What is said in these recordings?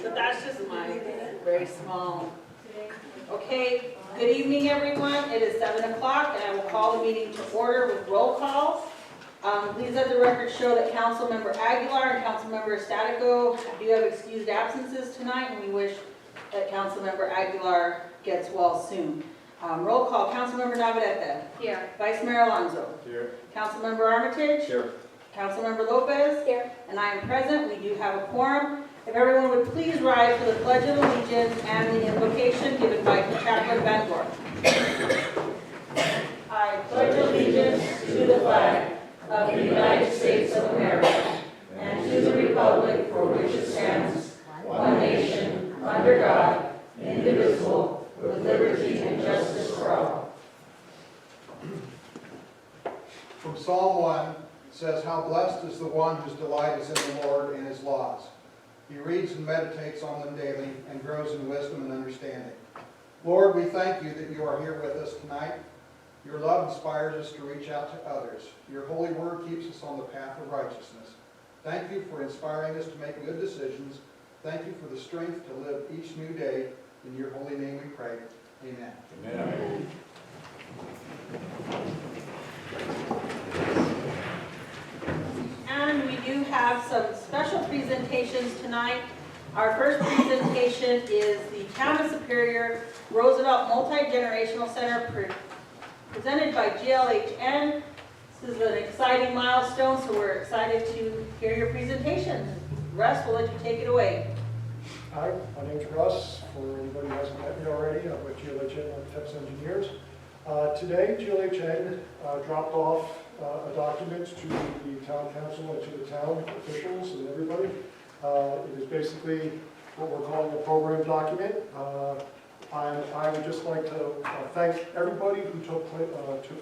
But that's just my very small. Okay, good evening, everyone. It is 7 o'clock, and I will call the meeting to order with roll calls. Please let the record show that Councilmember Aguilar and Councilmember Estatico do have excused absences tonight, and we wish that Councilmember Aguilar gets well soon. Roll call, Councilmember Navarrete. Here. Vice Mayor Alonso. Here. Councilmember Armitage. Here. Councilmember Lopez. Here. And I am present. We do have a quorum. If everyone would please rise for the Pledge of Allegiance and the invocation given by Chaplain Bangor. I pledge allegiance to the flag of the United States of America and to the republic for which it stands, one nation, under God, indivisible, with liberty and justice for all. From Psalm 1, it says, "How blessed is the one whose delight is in the Lord and his laws. He reads and meditates on them daily and grows in wisdom and understanding." Lord, we thank you that you are here with us tonight. Your love inspires us to reach out to others. Your holy word keeps us on the path of righteousness. Thank you for inspiring us to make good decisions. Thank you for the strength to live each new day. In your holy name we pray. Amen. Amen. And we do have some special presentations tonight. Our first presentation is the Town of Superior Roosevelt Multi-Generational Center presented by GLHN. This is an exciting milestone, so we're excited to hear your presentation. Russ, we'll let you take it away. Hi, my name's Russ. For anybody who hasn't met me already, I'm with GLHN Architects Engineers. Today, GLHN dropped off a document to the town council and to the town officials and everybody. It is basically what we're calling a program document. I would just like to thank everybody who took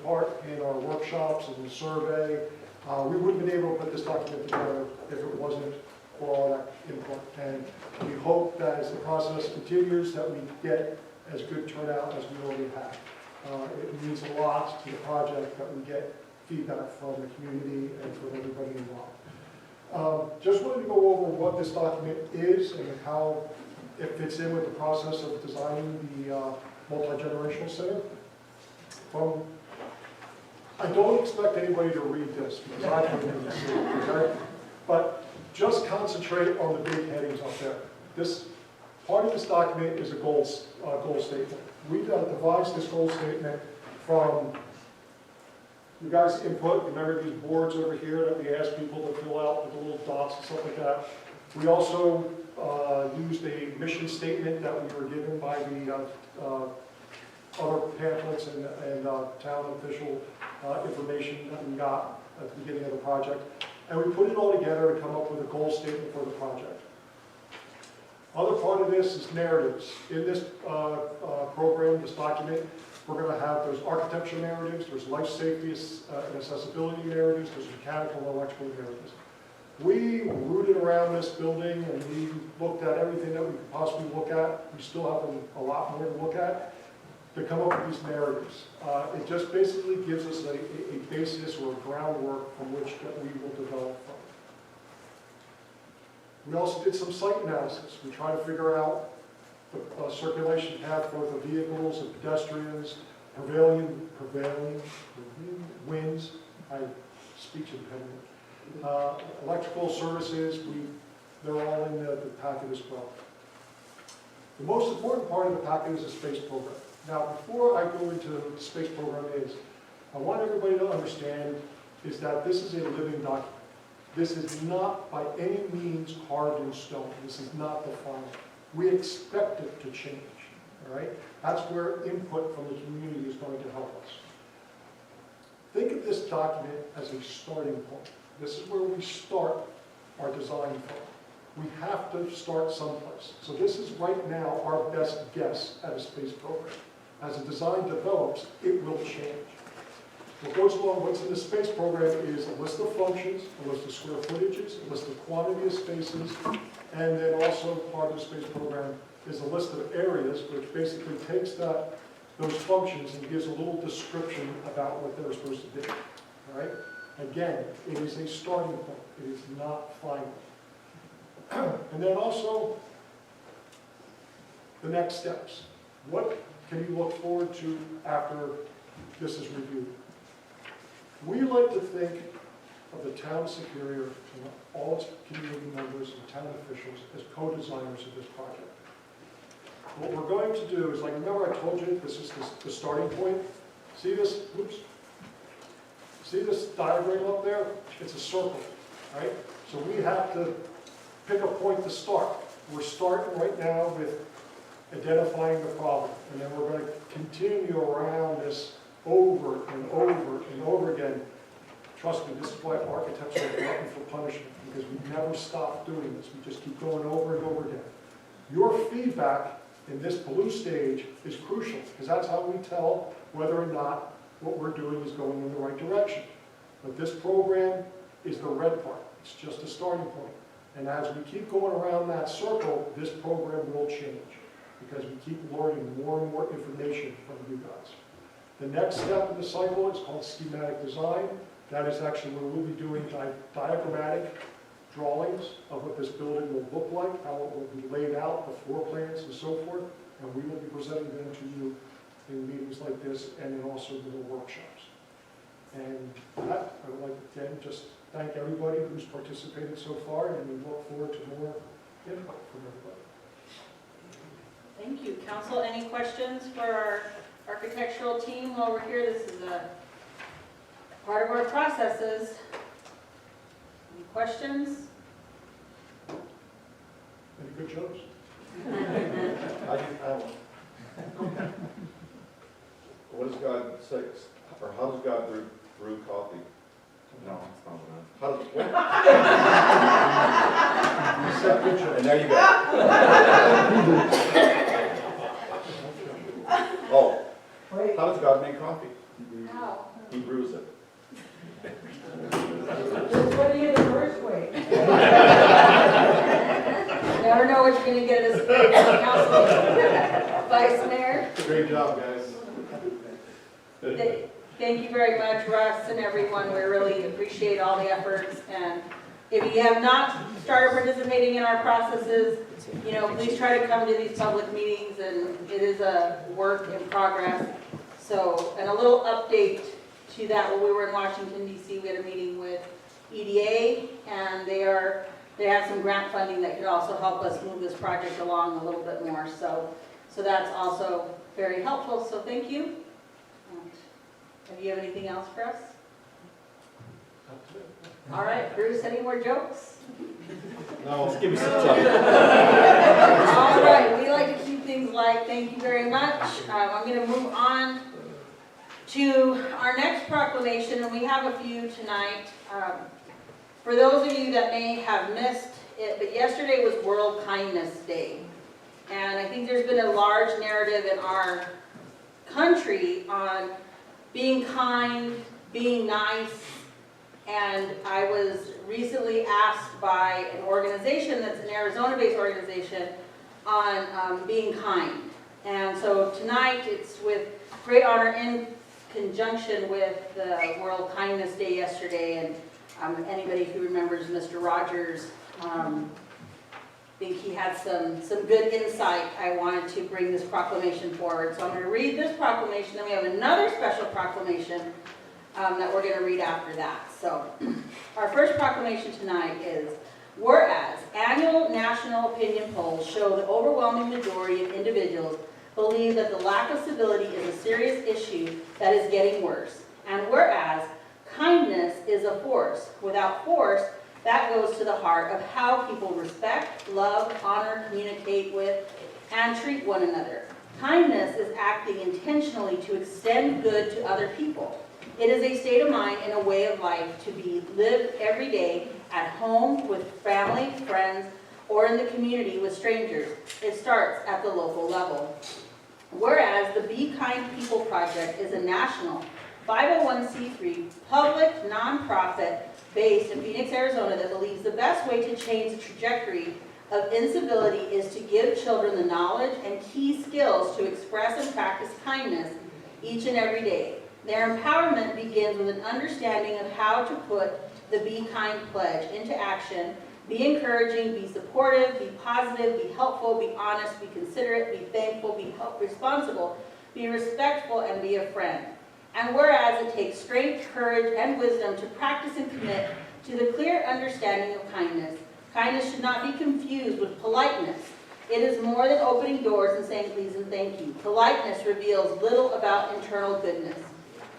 part in our workshops and the survey. We wouldn't have been able to put this document together if it wasn't for all that input. And we hope that as the process continues that we get as good turnout as we already have. It means a lot to the project that we get feedback from the community and from everybody involved. Just wanted to go over what this document is and how it fits in with the process of designing the multi-generational center. I don't expect anybody to read this because I can't even see it, okay? But just concentrate on the big headings up there. This part of this document is a goal statement. We devised this goal statement from you guys' input. Remember these boards over here that we asked people to fill out with the little dots and stuff like that. We also used a mission statement that we were given by the other pamphlets and town official information that we got at the beginning of the project. And we put it all together and come up with a goal statement for the project. Other part of this is narratives. In this program, this document, we're going to have those architecture narratives, there's life safety and accessibility narratives, there's mechanical and electrical narratives. We rooted around this building and we looked at everything that we could possibly look at. We still have a lot more to look at to come up with these narratives. It just basically gives us a basis or a groundwork from which that we will develop from. We also did some site analysis. We tried to figure out the circulation path both of vehicles and pedestrians, prevailing winds, speech impediment, electrical services, they're all in the packet as well. The most important part of the packet is the space program. Now, before I go into what the space program is, I want everybody to understand is that this is a living document. This is not by any means carved in stone. This is not the final. We expect it to change, all right? That's where input from the community is going to help us. Think of this document as a starting point. This is where we start our design from. We have to start someplace. So this is right now our best guess at a space program. As the design develops, it will change. What goes along, what's in the space program is a list of functions, a list of square footages, a list of quantity of spaces, and then also part of the space program is a list of areas which basically takes those functions and gives a little description about what they're supposed to be. All right? Again, it is a starting point. It is not final. And then also, the next steps. What can you look forward to after this is reviewed? We like to think of the town of Superior and all its community members and town officials as co-designers of this project. What we're going to do is, like, remember I told you this is the starting point? See this, oops. See this diagram up there? It's a circle, right? So we have to pick a point to start. We're starting right now with identifying the problem, and then we're going to continue around this over and over and over again. Trust me, this is why architects are glutton for punishment, because we never stop doing this. We just keep going over and over again. Your feedback in this blue stage is crucial, because that's how we tell whether or not what we're doing is going in the right direction. But this program is the red part. It's just a starting point. And as we keep going around that circle, this program will change, because we keep learning more and more information from you guys. The next step in the cycle is called schematic design. That is actually where we'll be doing diagrammatic drawings of what this building will look like, how it will be laid out, the floor plans and so forth, and we will be presenting them to you in meetings like this and in also little workshops. And that, I would like to again just thank everybody who's participated so far, and we look forward to more input from everybody. Thank you. Council, any questions for our architectural team while we're here? This is a part of our processes. Any questions? Any good jokes? I have one. What does God say, or how does God brew coffee? No, it's not enough. How does, what? You said good joke. And there you go. Oh, how does God make coffee? How? He brews it. What do you the first way? Never know what you're going to get as a council. Vice Mayor? Great job, guys. Thank you very much, Russ and everyone. We really appreciate all the efforts. And if you have not started participating in our processes, you know, please try to come to these public meetings, and it is a work in progress. So, and a little update to that, when we were in Washington, D.C., we had a meeting with EDA, and they have some grant funding that could also help us move this project along a little bit more. So that's also very helpful, so thank you. And do you have anything else for us? All right, Bruce, any more jokes? No, let's give me some time. All right, we like to keep things light. Thank you very much. I'm going to move on to our next proclamation, and we have a few tonight. For those of you that may have missed it, but yesterday was World Kindness Day. And I think there's been a large narrative in our country on being kind, being nice, and I was recently asked by an organization that's an Arizona-based organization on being kind. And so tonight it's with great honor in conjunction with the World Kindness Day yesterday, and anybody who remembers Mr. Rogers, I think he had some good insight. I wanted to bring this proclamation forward. So I'm going to read this proclamation, then we have another special proclamation that we're going to read after that. So our first proclamation tonight is, whereas annual national opinion polls show the overwhelming majority of individuals believe that the lack of civility is a serious issue that is getting worse. And whereas kindness is a force. Without force, that goes to the heart of how people respect, love, honor, communicate with, and treat one another. Kindness is acting intentionally to extend good to other people. It is a state of mind and a way of life to be lived every day at home, with family, friends, or in the community with strangers. It starts at the local level. Whereas the Be Kind People Project is a national 501c3 public nonprofit based in Phoenix, Arizona, that believes the best way to change the trajectory of incivility is to give children the knowledge and key skills to express and practice kindness each and every day. Their empowerment begins with an understanding of how to put the Be Kind pledge into action Be encouraging, be supportive, be positive, be helpful, be honest, be considerate, be thankful, be responsible, be respectful, and be a friend. And whereas it takes strength, courage, and wisdom to practice and commit to the clear understanding of kindness, kindness should not be confused with politeness. It is more than opening doors and saying please and thank you. Politeness reveals little about internal goodness.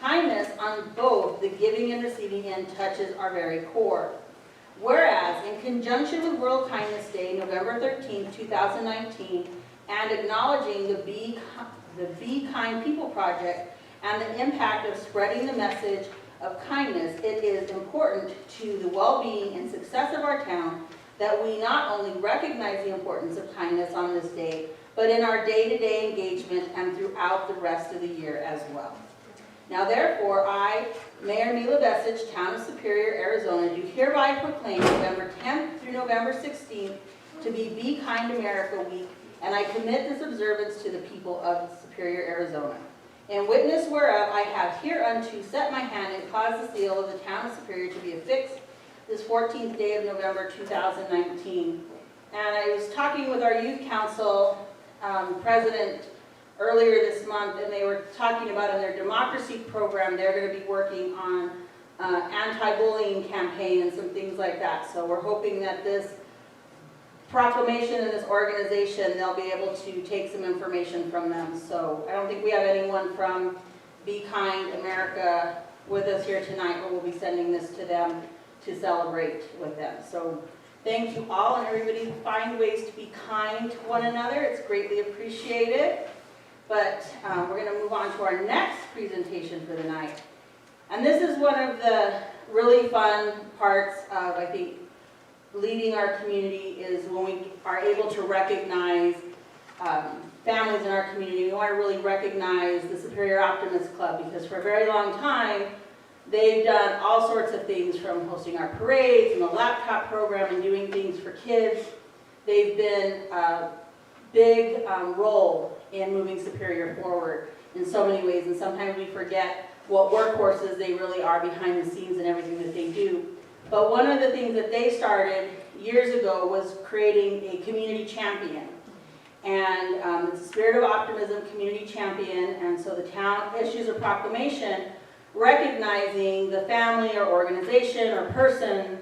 Kindness on both the giving and receiving end touches our very core. Whereas, in conjunction with World Kindness Day, November 13, 2019, and acknowledging the Be Kind People Project and the impact of spreading the message of kindness, it is important to the well-being and success of our town that we not only recognize the importance of kindness on this day, but in our day-to-day engagement and throughout the rest of the year as well. Now therefore, I, Mayor Mila Besich, Town of Superior, Arizona, do hereby proclaim November 10th through November 16th to be Kind America Week, and I commit this observance to the people of Superior, Arizona. In witness whereof, I have hereunto set my hand and caused the seal of the Town of Superior to be affixed this 14th day of November 2019. And I was talking with our youth council president earlier this month, and they were talking about in their democracy program, they're going to be working on anti-bullying campaign and some things like that. So we're hoping that this proclamation and this organization, they'll be able to take some information from them. So I don't think we have anyone from Be Kind America with us here tonight, but we'll be sending this to them to celebrate with them. So thank you all, and everybody find ways to be kind to one another. It's greatly appreciated. But we're going to move on to our next presentation for the night. And this is one of the really fun parts of, I think, leading our community is when we are able to recognize families in our community. We want to really recognize the Superior Optimist Club, because for a very long time, they've done all sorts of things, from hosting our parades and the laptop program and doing things for kids. They've been a big role in moving Superior forward in so many ways, and sometimes we forget what workhorses they really are behind the scenes and everything that they do. But one of the things that they started years ago was creating a community champion. And it's a Spirit of Optimism Community Champion, and so the town issues a proclamation recognizing the family or organization or persons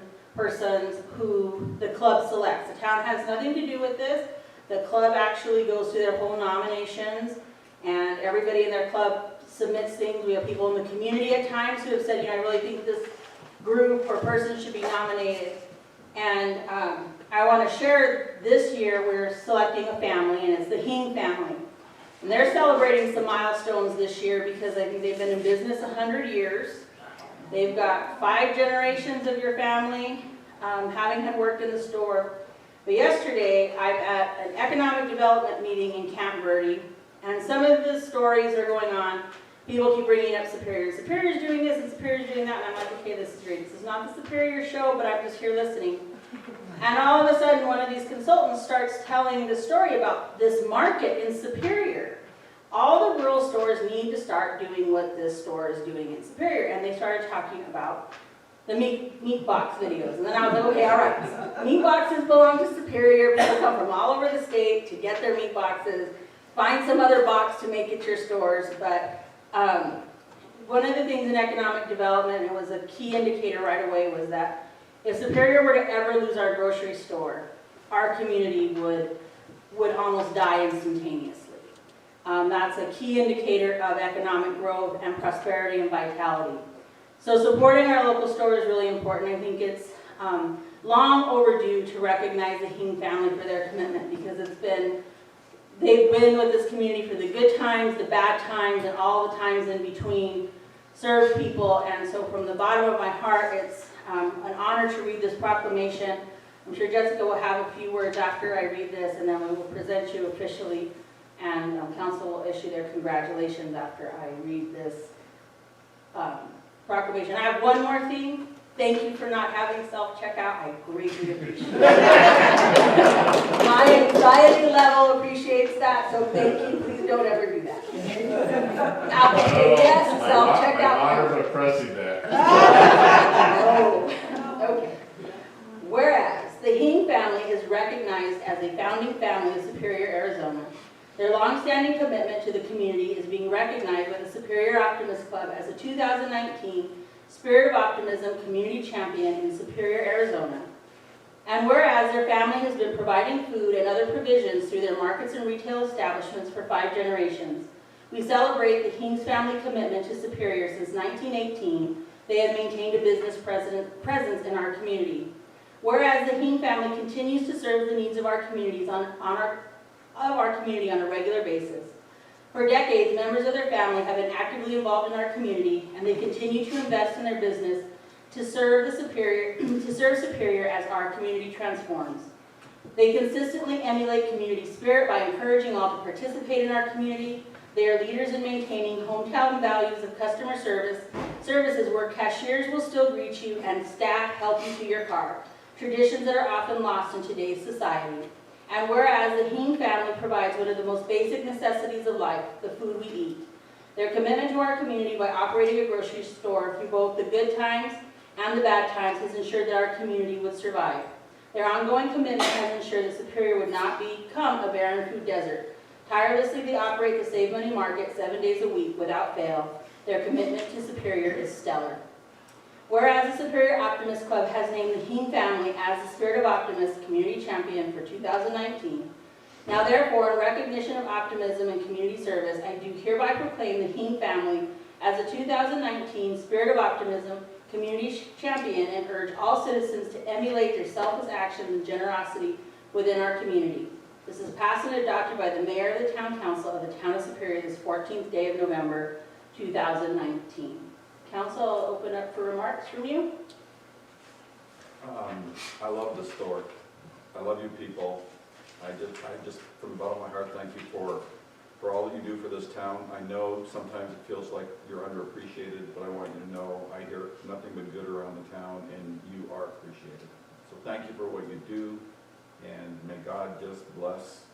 who the club selects. The town has nothing to do with this. The club actually goes through their whole nominations, and everybody in their club submits things. We have people in the community at times who have said, you know, I really think this group or person should be nominated. And I want to share this year, we're selecting a family, and it's the Hing family. And they're celebrating some milestones this year because I think they've been in business 100 years. They've got 5 generations of your family having had worked in the store. But yesterday, I'm at an economic development meeting in Camp Verde, and some of the stories are going on. People keep bringing up Superior. Superior's doing this and Superior's doing that, and I'm like, okay, this is great. This is not the Superior show, but I'm just here listening. And all of a sudden, one of these consultants starts telling the story about this market in Superior. All the rural stores need to start doing what this store is doing in Superior, and they started talking about the meat box videos. And then I was like, okay, all right. Meat boxes belong to Superior. People come from all over the state to get their meat boxes. Find some other box to make at your stores. But one of the things in economic development, and it was a key indicator right away, was that if Superior were to ever lose our grocery store, our community would almost die instantaneously. That's a key indicator of economic growth and prosperity and vitality. So supporting our local store is really important. I think it's long overdue to recognize the Hing family for their commitment, because they've been with this community for the good times, the bad times, and all the times in between, served people. And so from the bottom of my heart, it's an honor to read this proclamation. I'm sure Jessica will have a few words after I read this, and then we will present you officially, and council will issue their congratulations after I read this proclamation. I have one more thing. Thank you for not having self-checkout. I greatly appreciate it. My anxiety level appreciates that, so thank you. Please don't ever do that. Apple Pay, yes, self-checkout. I'm honored to pressing that. Oh, okay. Whereas the as a founding family of Superior, Arizona. Their longstanding commitment to the community is being recognized by the Superior Optimist Club as a 2019 Spirit of Optimism Community Champion in Superior, Arizona. And whereas their family has been providing food and other provisions through their markets and retail establishments for 5 generations, we celebrate the Hings family commitment to Superior since 1918. They have maintained a business presence in our community. Whereas the Hing family continues to serve the needs of our communities on a regular basis. For decades, members of their family have been actively involved in our community, and they continue to invest in their business to serve Superior as our community transforms. They consistently emulate community spirit by encouraging all to participate in our community. They are leaders in maintaining hometown values of customer services where cashiers will still greet you and staff help you to your car, traditions that are often lost in today's society. And whereas the Hing family provides one of the most basic necessities of life, the food we eat. Their commitment to our community by operating a grocery store through both the good times and the bad times has ensured that our community would survive. Their ongoing commitment has ensured that Superior would not become a barren food desert. Tirelessly, they operate the Save Money Market 7 days a week without fail. Their commitment to Superior is stellar. Whereas the Superior Optimist Club has named the Hing family as the Spirit of Optimist Community Champion for 2019. Now therefore, in recognition of optimism and community service, I do hereby proclaim the Hing family as the 2019 Spirit of Optimism Community Champion and urge all citizens to emulate their selfless actions and generosity within our community. This is passed and adopted by the Mayor of the Town Council of the Town of Superior this 14th day of November 2019. Council, I'll open up for remarks from you. I love the store. I love you people. I just, from the bottom of my heart, thank you for all that you do for this town. I know sometimes it feels like you're underappreciated, but I want you to know I hear nothing but good around the town, and you are appreciated. So thank you for what you do, and may God just bless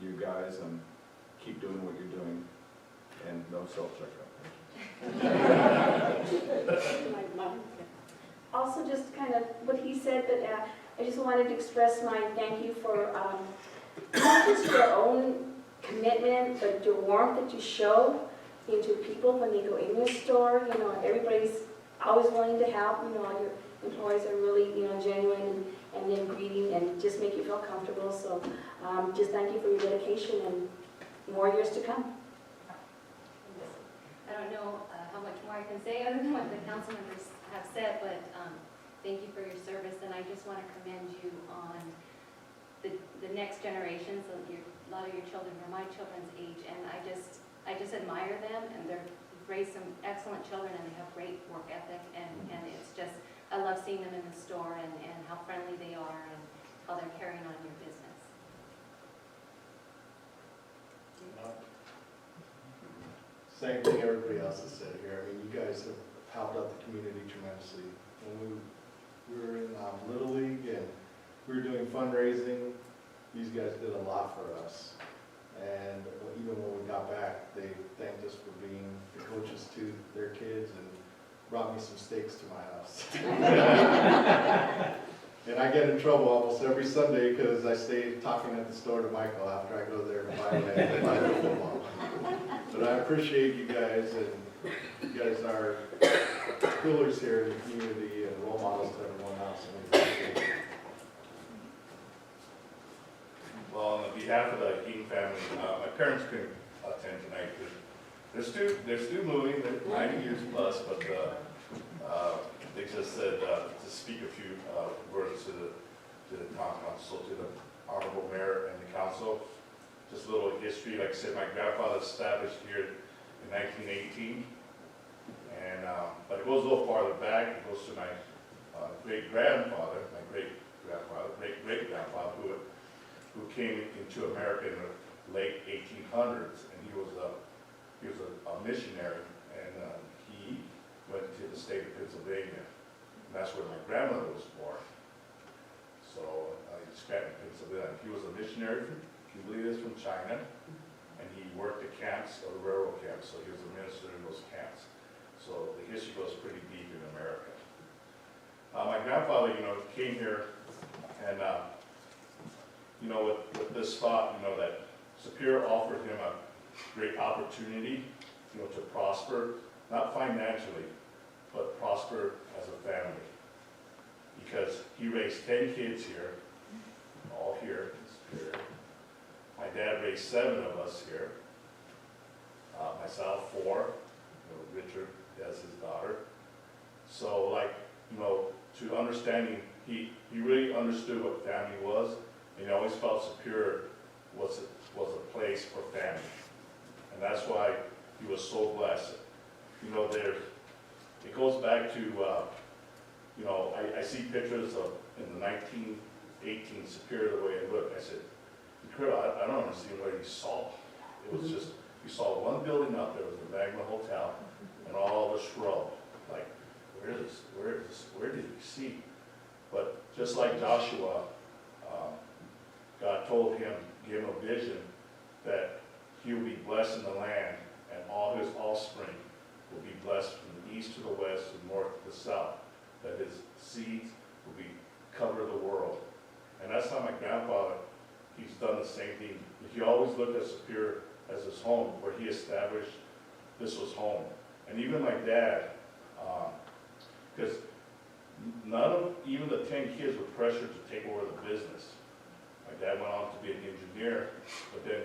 you guys and keep doing what you're doing, and no self-checkout. Also, just kind of what he said, but I just wanted to express my thank you for not just your own commitment, but your warmth that you show into people when they go in your store. You know, everybody's always willing to help. You know, all your employees are really, you know, genuine and then greeting and just make you feel comfortable. So just thank you for your dedication and more years to come. I don't know how much more I can say other than what the council members have said, but thank you for your service, and I just want to commend you on the next generation. So a lot of your children are my children's age, and I just admire them, and you've raised some excellent children, and they have great work ethic, and it's just, I love seeing them in the store and how friendly they are and how they're carrying on your business. Same thing everybody else has said here. I mean, you guys have helped out the community tremendously. When we were in Little League and we were doing fundraising, these guys did a lot for us. And even when we got back, they thanked us for being the coaches to their kids and brought me some steaks to my house. And I get in trouble almost every Sunday because I stay talking at the store to Michael after I go there to buy the football. But I appreciate you guys, and you guys are pillars here in the community and role models to everyone else. And we appreciate it. Well, on behalf of the Hing family, my parents couldn't attend tonight because they're still moving, they're 90 years plus, but they just said to speak a few words to the town council, to the honorable mayor and the council. Just a little history. Like I said, my grandfather established here in 1918, and but it goes a little farther back. It goes to my great-grandfather, my great-grandfather, great-great-grandfather, who came into America in the late 1800s, and he was a missionary, and he went to the state of Pennsylvania, and that's where my grandmother was born. So in Scranton, Pennsylvania. He was a missionary from, he believe from China, and he worked at camps, or railroad camps, so he was a minister in those camps. So the history goes pretty deep in America. My grandfather, came here, and you know, with this thought, you know, that Superior offered him a great opportunity, you know, to prosper, not financially, but prosper as a family. Because he raised 10 kids here, all here in Superior. My dad raised 7 of us here. Myself, 4. You know, Richard has his daughter. So, like, you know, to understanding, he really understood what family was, and he always felt Superior was a place for family. And that's why he was so blessed. You know, it goes back to, you know, I see pictures of, in the 1918 Superior, the way it looked. I said, incredible, I don't understand what he saw. It was just, you saw one building out there, it was the Magna Hotel, and all the shrub. Like, where did he see? But just like Joshua, God told him, gave him a vision that he will be blessed in the land, and all his offspring will be blessed from the east to the west, to the north to the south, that his seeds will be cover the world. And that's how my grandfather, he's done the same thing. He always looked at Superior as his home, where he established this was home. And even my dad, because even the 10 kids were pressured to take over the business. My dad went on to be an engineer, but then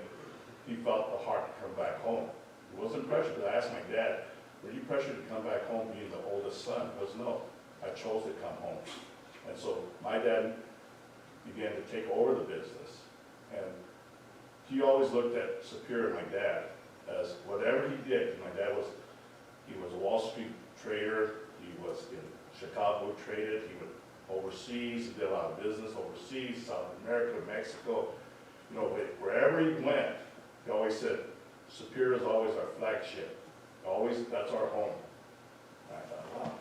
he felt the heart to come back home. He wasn't pressured. I asked my dad, were you pressured to come back home being the oldest son? He goes, no, I chose to come home. And so my dad began to take over the business. And he always looked at Superior, my dad, as whatever he did. My dad he was a Wall Street trader. He was in Chicago, traded. He went overseas. He did a lot of business overseas, South America, Mexico. You know, wherever he went, he always said, Superior is always our flagship. Always, that's our home. And I thought, wow.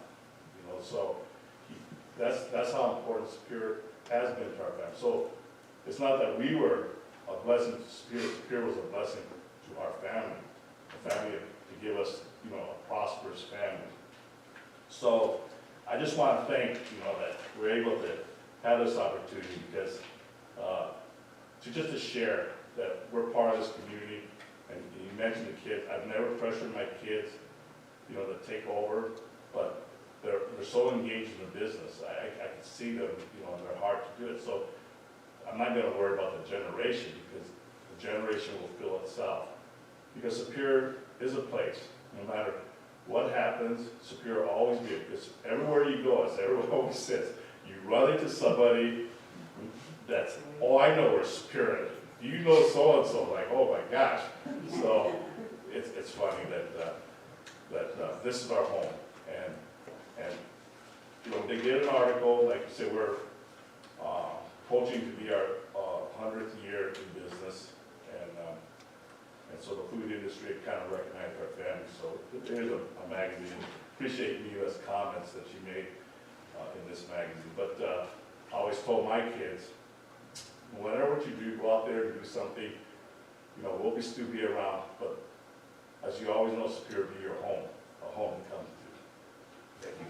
You know, so that's how important Superior has been to our family. So it's not that we were a blessing to Superior. Superior was a blessing to our family, a family to give us, you know, a prosperous family. So I just want to thank, you know, that we're able to have this opportunity, because to share that we're part of this community. And you mentioned the kids. I've never pressured my kids, you know, to take over, but they're so engaged in the business. I can see them, you know, in their heart to do it. So I'm not going to worry about the generation, because the generation will fill itself. Because Superior is a place, no matter what happens, Superior will always be it. Because everywhere you go, as everyone always says, you run into somebody that's, oh, I know where Superior is. Do you know so-and-so? Like, oh my gosh. So it's funny that this is our home. And you know, they did an article, like you said, we're hoping to be our 100th year in business. And so the food industry kind of recognized our family. So there's a magazine. Appreciate Mila's comments that she made in this magazine. But I always told my kids, whatever what you do, go out there and do something. You know, we'll still be around, but as you always know, Superior be your home, a home to come to. Thank you.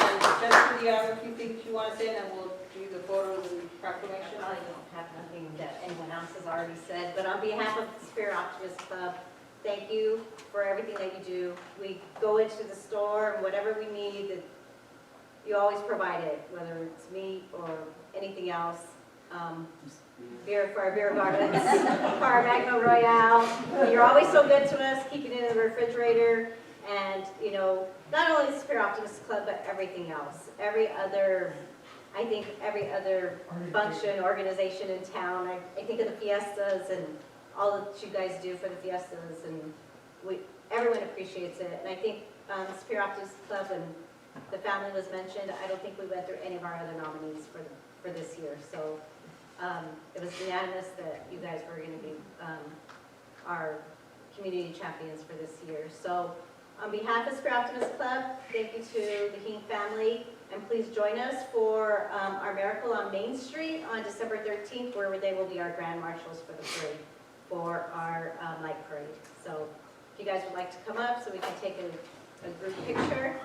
And just for the other few things you want to say, and then we'll do the photos and proclamation. I don't have nothing that anyone else has already said, but on behalf of the Superior Optimist Club, thank you for everything that you do. We go into the store and whatever we need, that you always provide it, whether it's meat or anything else. Beer for our beer gardens, for our Magno Royale. You're always so good to us, keeping it in the refrigerator. And, you know, not only the Superior Optimist Club, but everything else. I think every other function, organization in town. I think of the fiestas and all that you guys do for the fiestas, and everyone appreciates it. And I think the Superior Optimist Club and the family was mentioned. I don't think we went through any of our other nominees for this year. So it was unanimous that you guys were going to be our community champions for this year. So on behalf of Superior Optimist Club, thank you to the Heen family. And please join us for our Miracle on Main Street on December 13th, where they will be our grand marshals for the parade, for our light parade. So if you guys would like to come up so we can take a group picture.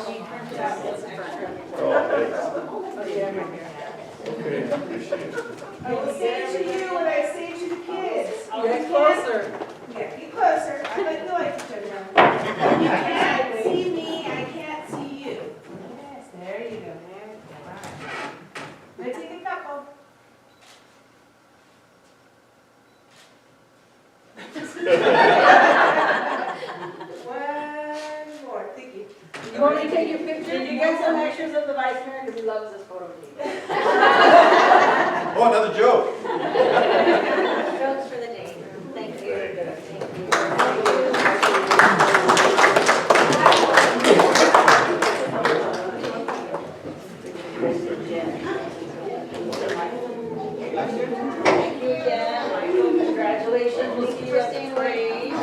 Okay, appreciate it. I will say it to you what I say to the kids. Get closer. Yeah, get closer. I bet you like each other. You can't see me, I can't see you. Yes, there you go. There you go. All right. Let's take a couple. One more. Thank you. You want me to take your picture? Did you get some extras of the vice mayor? Because he loves this photo. Oh, another joke. Jokes for the day. Thank you. Thank you again, Michael. Congratulations. We'll see you at the parade.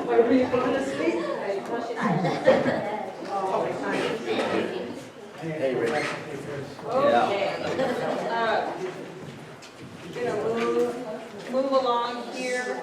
Were you going to speak? Hey, Rick. Okay. Gonna move along here.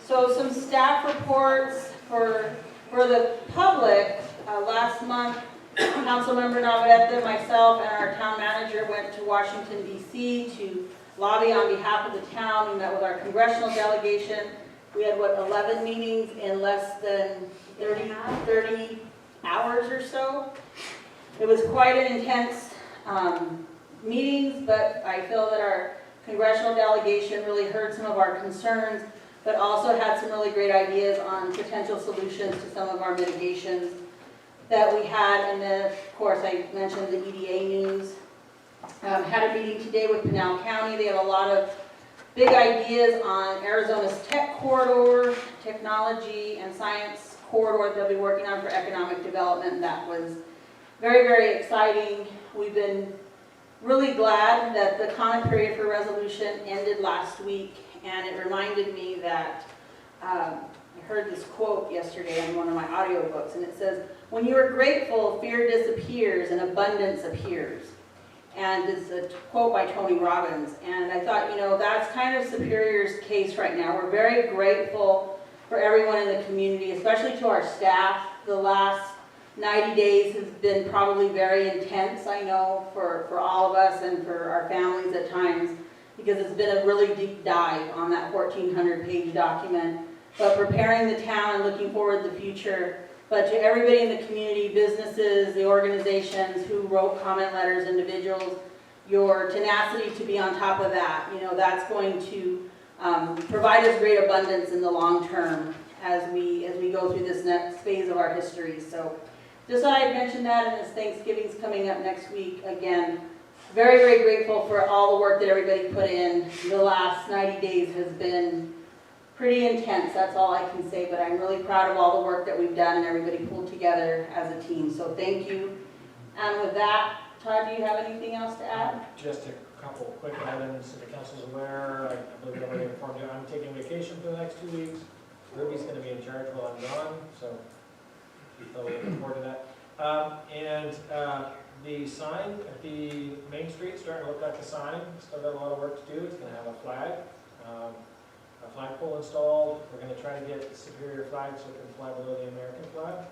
So some staff reports for the public. Last month, Councilmember Navarrete, myself, and our town manager went to Washington DC to lobby on behalf of the town. We met with our congressional delegation. We had, 11 meetings in less than 30 hours or so. It was quite an intense meetings, but I feel that our congressional delegation really heard some of our concerns, but also had some really great ideas on potential solutions to some of our mitigations that we had. And then, of course, I mentioned the EDA news. Had a meeting today with Pinal County. They have a lot of big ideas on Arizona's tech corridor, technology and science corridor that they'll be working on for economic development. That was very, very exciting. We've been really glad that the comment period for resolution ended last week, and it reminded me that I heard this quote yesterday in one of my audiobooks, and it says, "When you are grateful, fear disappears and abundance appears." And it's a quote by Tony Robbins. And I thought, that's kind of Superior's case right now. We're very grateful for everyone in the community, especially to our staff. The last 90 days has been probably very intense, I know, for all of us and for our families at times, because it's been a really deep dive on that 1,400-page document. But preparing the town and looking forward to the future. But to everybody in the community, businesses, the organizations who wrote comment letters, individuals, your tenacity to be on top of that, that's going to provide us great abundance in the long term as we go through this next phase of our history. So just thought I'd mention that, and as Thanksgiving's coming up next week, again, very, very grateful for all the work that everybody put in. The last 90 days has been pretty intense, that's all I can say, but I'm really proud of all the work that we've done and everybody pulled together as a team, so thank you. And with that, Todd, do you have anything else to add? Just a couple quick items, so the council's aware, I believe everybody informed you, I'm taking vacation for the next 2 weeks. Ruby's gonna be in charge while I'm gone, so we'll look forward to that. The sign at the Main Street, starting to look like a sign, still got a lot of work to do, it's gonna have a flag. A flagpole installed. We're going to try to get the Superior flag so it can fly below the American flag.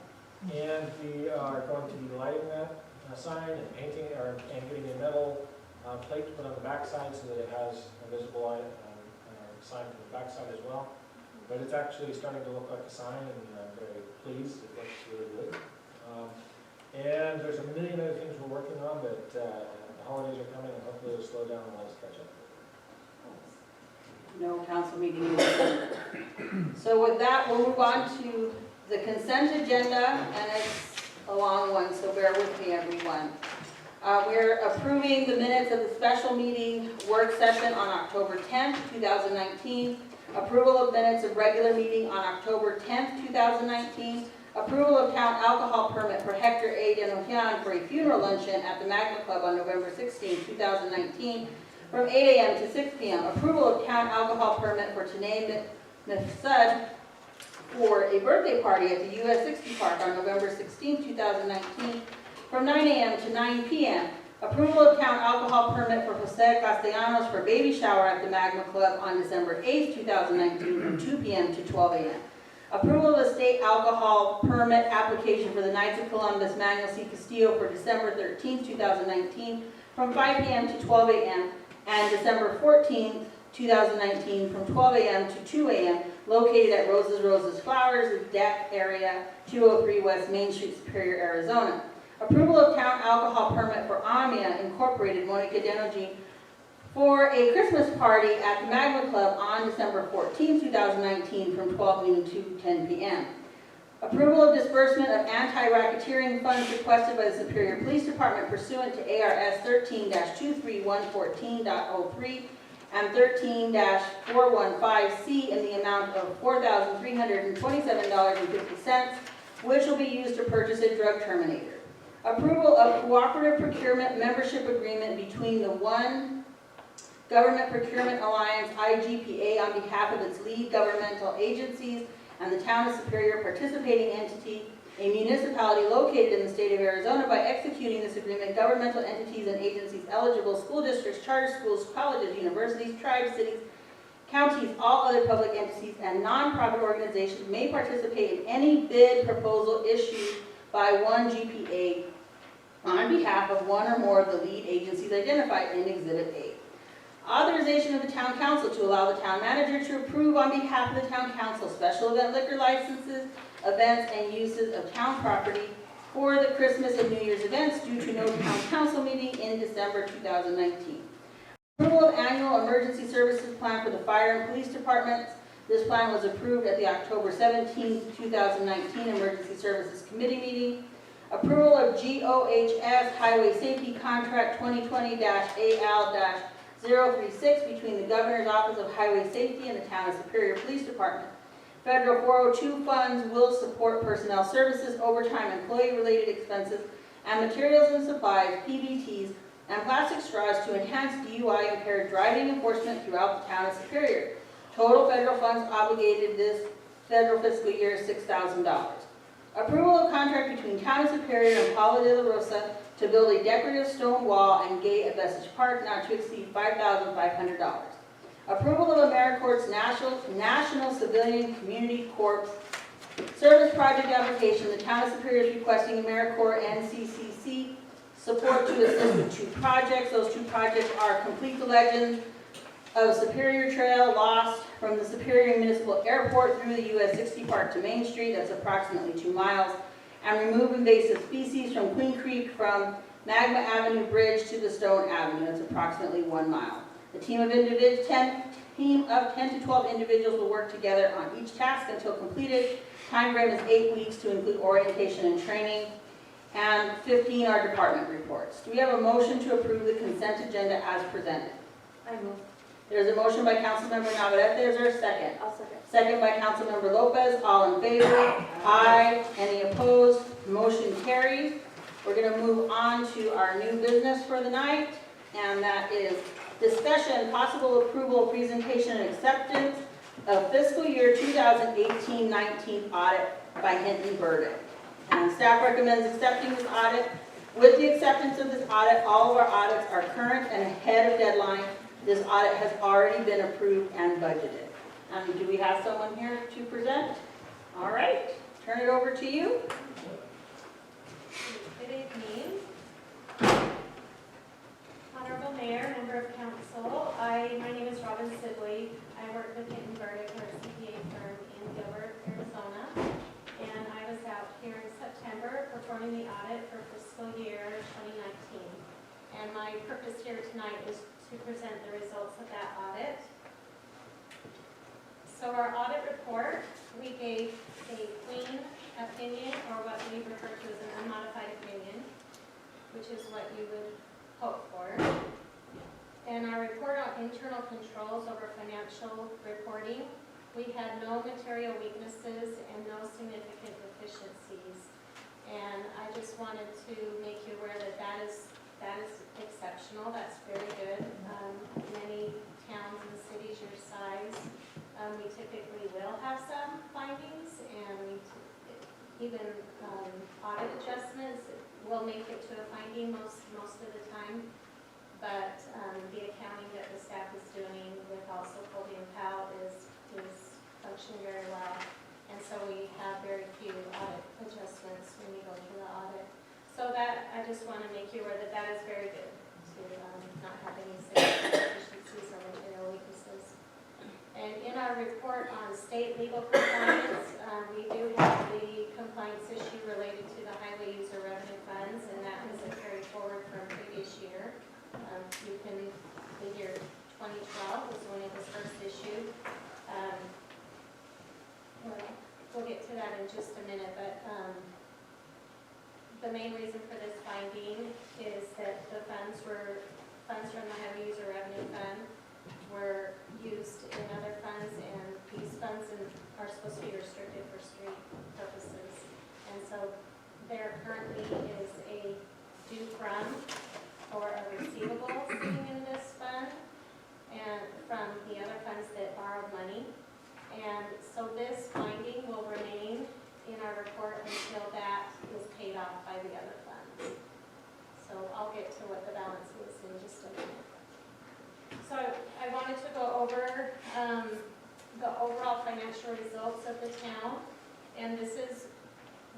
And we are going to be lighting that sign and painting and getting a metal plate to put on the backside so that it has a visible sign from the backside as well. But it's actually starting to look like a sign, and I'm very pleased. It looks really good. And there's a million other things we're working on, but the holidays are coming, and hopefully it'll slow down and let us catch up. No council meeting in December. So with that, we'll move on to the consent agenda, and it's a long one, so bear with me, everyone. We're approving the minutes of the special meeting work session on October 10th, 2019, approval of minutes of regular meeting on October 10th, 2019, approval of town alcohol permit for Hector A. Denojian for a funeral luncheon at the Magna Club on November 16th, 2019, from 8 a.m. to 6 p.m. Approval of town alcohol permit for Tanae Mifsud for a birthday party at the US 60 Park on November 16, 2019, from 9 a.m. to 9 p.m. Approval of town alcohol permit for Jose Castellanos for baby shower at the Magna Club on December 8, 2019, from 2 p.m. to 12 a.m. Approval of the state alcohol permit application for the Knights of Columbus Manuel C. Castillo for December 13th, 2019, from 5 p.m. to 12 a.m., and December 14th, 2019, from 12 a.m. to 2 a.m., located at Roses Flowers, deck area, 203 West Main Street, Superior, Arizona. Approval of town alcohol permit for Amia Incorporated, Monica Denoji, for a Christmas party at the Magma Club on December 14, 2019, from 12 noon to 10 p.m. Approval of disbursement of anti-racketeering funds requested by the Superior Police Department pursuant to ARS 13-23114.03 and 13-415C in the amount of $4,327.50, which will be used to purchase a drug terminator. Approval of cooperative procurement membership agreement between the One Government Procurement Alliance, IGPA, on behalf of its lead governmental agencies and the Town of Superior participating entity, a municipality located in the state of Arizona. By executing this agreement, governmental entities and agencies eligible, school districts, charter schools, colleges, universities, tribes, cities, counties, all other public entities, and nonprofit organizations may participate in any bid proposal issued by one GPA on behalf of one or more of the lead agencies identified in Exhibit A. Authorization of the town council to allow the town manager to approve on behalf of the town council special event liquor licenses, events, and uses of town property for the Christmas and New Year's events due to no town council meeting in December 2019. Approval of annual emergency services plan for the fire and police departments. This plan was approved at the October 17, 2019 Emergency Services Committee meeting. Approval of GOHS Highway Safety Contract 2020-AL-036 between the Governor's Office of Highway Safety and the Town of Superior Police Department. Federal 402 funds will support personnel services, overtime, employee-related expenses, and materials and supplies, PBTs, and plastic straws to enhance DUI impaired driving enforcement throughout the Town of Superior. Total federal funds obligated this federal fiscal year is $6,000. Approval of contract between Town of Superior and Paula de la Rosa to build a decorative stone wall and gate at Vestige Park not to exceed $5,500. Approval of AmeriCorps National Civilian Community Corps Service Project application. The Town of Superior is requesting AmeriCorps NCCC support to assist with two projects. Those two projects are complete the legend of Superior Trail lost from the Superior Municipal Airport through the US 60 Park to Main Street, that's approximately 2 miles, and remove invasive species from Queen Creek from Magma Avenue Bridge to the Stone Avenue, that's approximately 1 mile. The team of 10 to 12 individuals will work together on each task until completed. Time frame is 8 weeks to include orientation and training, and 15 are department reports. Do we have a motion to approve the consent agenda as presented? I move. There's a motion by Councilmember Navarrete. Is there a second? I'll second. Second by Councilmember Lopez. All in favor? Aye. Any opposed? Motion carries. We're going to move on to our new business for the night, and that is discussion, possible approval, presentation, and acceptance of fiscal year 2018-19 audit by Hinton Burdick. And staff recommends accepting this audit. With the acceptance of this audit, all of our audits are current and ahead of deadline. This audit has already been approved and budgeted. Do we have someone here to present? All right, turn it over to you. Good evening. Honorable Mayor, member of council, my name is Robin Sibley. I work with Hinton Burdick, our CPA firm in Gilbert, Arizona. And I was out here in September performing the audit for fiscal year 2019. And my purpose here tonight is to present the results of that audit. So our audit report, we gave a clean opinion, or what we refer to as an unmodified opinion, which is what you would hope for. And our report on internal controls over financial reporting, we had no material weaknesses and no significant deficiencies. And I just wanted to make you aware that that is exceptional. That's very good. Many towns and cities your size, we typically will have some findings, and even audit adjustments will make it to a finding most of the time. But the accounting that the staff is doing with also Colby and Powell is functioning very well. And so we have very few audit adjustments when you go through the audit. So that, I just want to make you aware that that is very good, to not have any significant deficiencies or material weaknesses. And in our report on state legal compliance, we do have the compliance issue related to the highway user revenue funds, and that was a carry forward from previous year. You can, the year 2012 was when it was first issued. We'll get to that in just a minute, but the main reason for this finding is that the funds from the highway user revenue fund were used in other funds, and these funds are supposed to be restricted for street purposes. And so there currently is a due from or a receivable sitting in this fund and from the other funds that borrowed money. And so this finding will remain in our report until that is paid off by the other funds. So I'll get to what the balance is in just a minute. So I wanted to go over the overall financial results of the town. And this is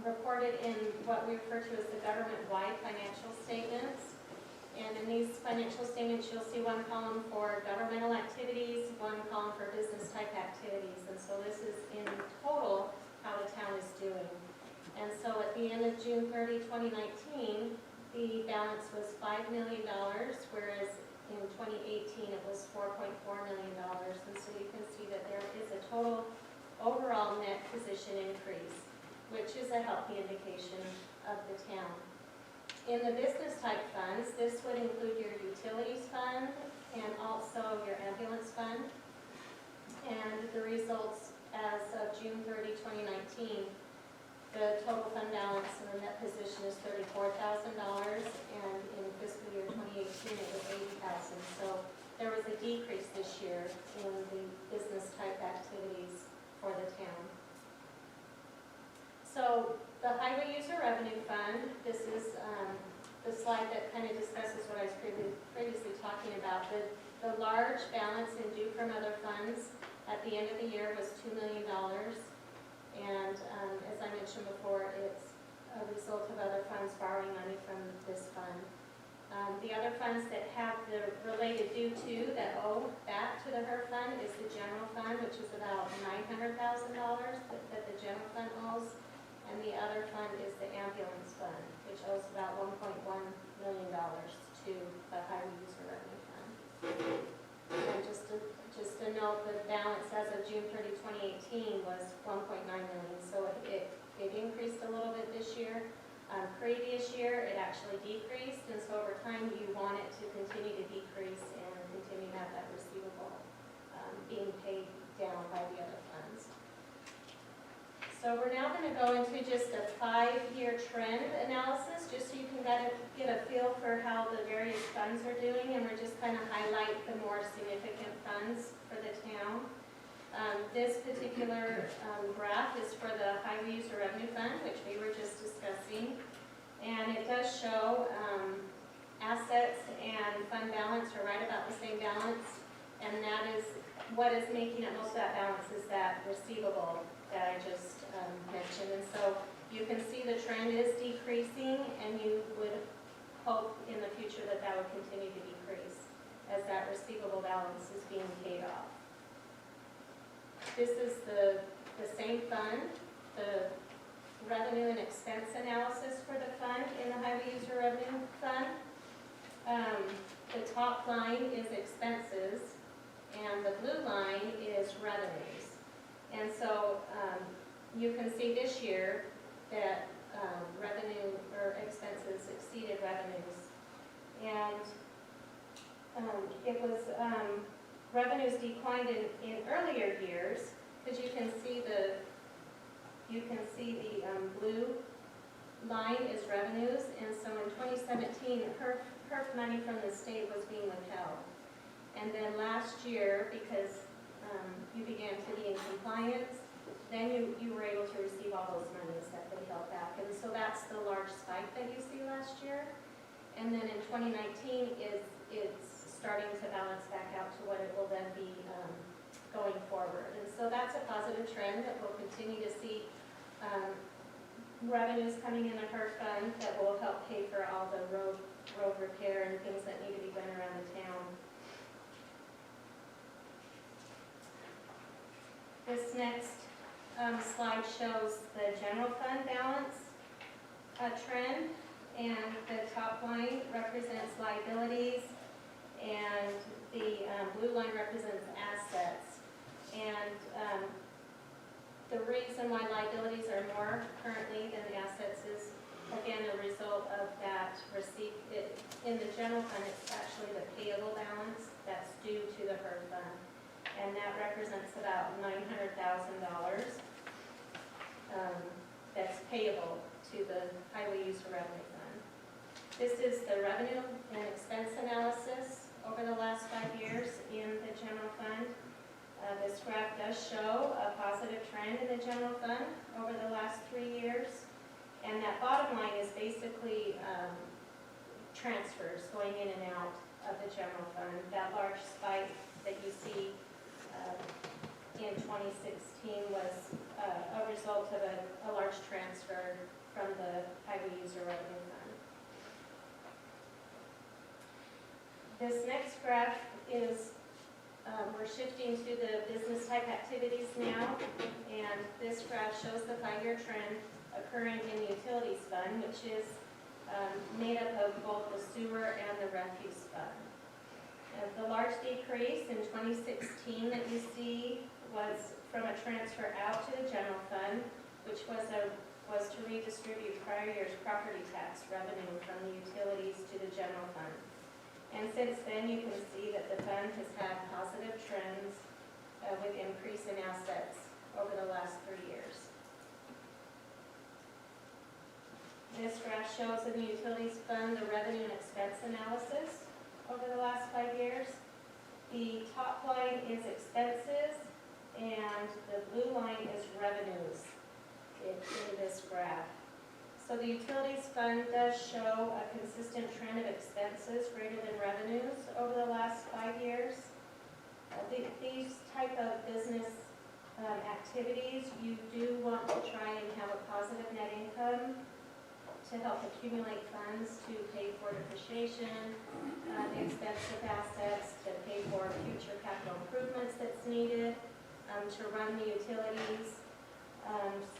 reported in what we refer to as the government-wide financial statements. And in these financial statements, you'll see one column for governmental activities, one column for business type activities. And so this is in total how the town is doing. And so at the end of June 30, 2019, the balance was $5 million, whereas in 2018 it was $4.4 million. And so you can see that there is a total overall net position increase, which is a healthy indication of the town. In the business type funds, this would include your utilities fund and also your ambulance fund. And the results as of June 30, 2019, the total fund balance in the net position is $34,000, and in fiscal year 2018 it was $80,000. So there was a decrease this year in the business type activities for the town. So the highway user revenue fund, this is the slide that kind of discusses what I was previously talking about. The large balance in due from other funds at the end of the year was $2 million. And as I mentioned before, it's a result of other funds borrowing money from this fund. The other funds that have the related due to that owe back to the HER fund is the general fund, which is about $900,000 that the general fund owes. And the other fund is the ambulance fund, which owes about $1.1 million to the highway user revenue fund. And just to note, the balance as of June 30, 2018 was $1.9 million, so it increased a little bit this year. Previous year, it actually decreased, and so over time, you want it to continue to decrease and continue to have that receivable being paid down by the other funds. So we're now going to go into just a 5-year trend analysis, just so you can get a feel for how the various funds are doing, and we're just kind of highlight the more significant funds for the town. This particular graph is for the highway user revenue fund, which we were just discussing, and it does show assets and fund balance are right about the same balance, and that is what is making up most of that balance is that receivable that I just mentioned. And so you can see the trend is decreasing, and you would hope in the future that that would continue to decrease as that receivable balance is being paid off. This is the same fund, the revenue and expense analysis for the fund in the highway user revenue fund. The top line is expenses, and the blue line is revenues. And so you can see this year that revenue or expenses exceeded revenues. And it was, revenues declined in earlier years, because you can see the blue line is revenues. And so in 2017, HERF money from the state was being withheld. And then last year, because you began to be in compliance, then you were able to receive all those monies that they held back. And so that's the large spike that you see last year. And then in 2019, it's starting to balance back out to what it will then be going forward. And so that's a positive trend that we'll continue to see revenues coming in the HERF fund that will help pay for all the road repair and things that need to be done around the town. This next slide shows the general fund balance trend, and the top line represents liabilities, and the blue line represents assets. And the reason why liabilities are more currently than the assets is, again, a result of that receipt. In the general fund, it's actually the payable balance that's due to the HERF fund, and that represents about $900,000 that's payable to the highway user revenue fund. This is the revenue and expense analysis over the last 5 years in the general fund. This graph does show a positive trend in the general fund over the last 3 years. And that bottom line is basically transfers going in and out of the general fund. That large spike that you see in 2016 was a result of a large transfer from the highway user revenue fund. This next graph is, we're shifting to the business type activities now, and this graph shows the 5-year trend occurring in the utilities fund, which is made up of both the sewer and the refuse fund. The large decrease in 2016 that you see was from a transfer out to the general fund, which was to redistribute prior year's property tax revenue from the utilities to the general fund. And since then, you can see that the fund has had positive trends with increase in assets over the last 3 years. This graph shows in the utilities fund the revenue and expense analysis over the last 5 years. The top line is expenses, and the blue line is revenues in this graph. So the utilities fund does show a consistent trend of expenses greater than revenues over the last 5 years. These type of business activities, you do want to try and have a positive net income to help accumulate funds to pay for depreciation, the expensive assets, to pay for future capital improvements that's needed, to run the utilities.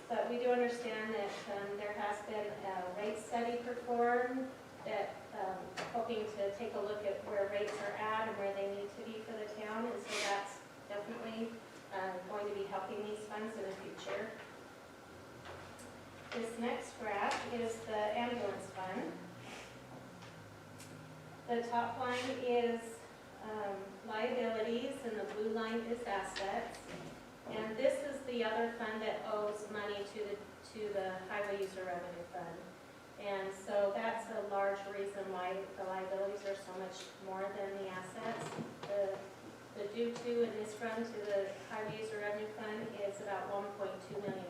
But we do understand that there has been a rate study performed that hoping to take a look at where rates are at and where they need to be for the town, and so that's definitely going to be helping these funds in the future. This next graph is the ambulance fund. The top line is liabilities, and the blue line is assets. And this is the other fund that owes money to the highway user revenue fund. And so that's a large reason why the liabilities are so much more than the assets. The due to in this fund to the highway user revenue fund is about $1.2 million.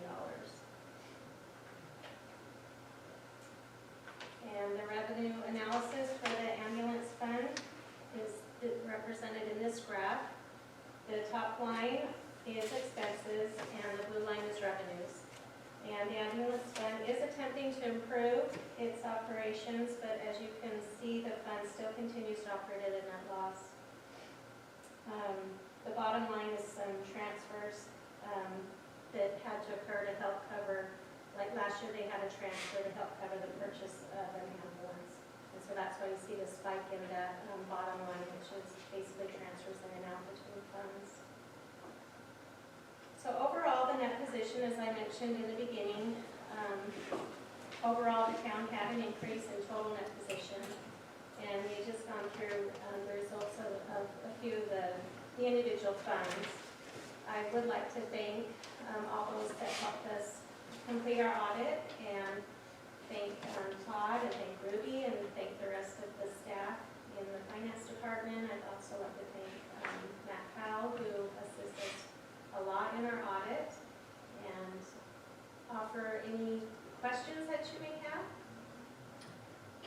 And the revenue analysis for the ambulance fund is represented in this graph. The top line is expenses, and the blue line is revenues. And the ambulance fund is attempting to improve its operations, but as you can see, the fund still continues to operate at a net loss. The bottom line is some transfers that had to occur to help cover, like last year they had a transfer to help cover the purchase of an ambulance. And so that's why you see the spike in that bottom line, which is basically transfers in and out between funds. So overall, the net position, as I mentioned in the beginning, overall the town had an increase in total net position. And we've just gone through the results of a few of the individual funds. I would like to thank all those that helped us complete our audit, and thank Todd, and thank Ruby, and thank the rest of the staff in the finance department. I'd also like to thank Matt Powell, who assisted a lot in our audit, and offer any questions that you may have.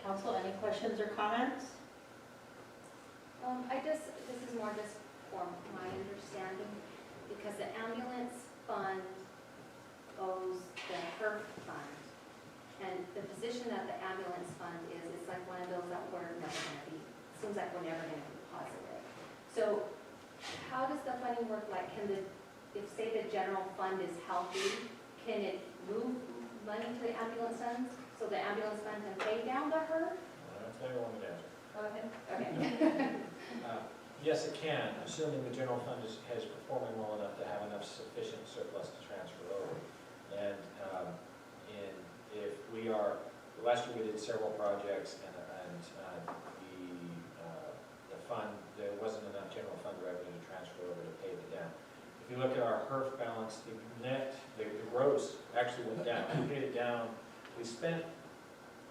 Council, any questions or comments? This is more just for my understanding. because the ambulance fund owes the HERF fund. And the position that the ambulance fund is, it's like one of those that we're never gonna be, seems like we're never gonna be positive. So how does the funding work? Like, can the, if say the general fund is healthy, can it move money to the ambulance funds? So the ambulance fund can pay down the HERF? That's what I wanted to answer. Go ahead. Okay. Yes, it can, assuming the general fund is performing well enough to have enough sufficient surplus to transfer over. And if we are, last year we did several projects and the fund, there wasn't enough general fund revenue to transfer over to pay it down. If you look at our HERF balance, the net, the gross actually went down. We paid it down, we spent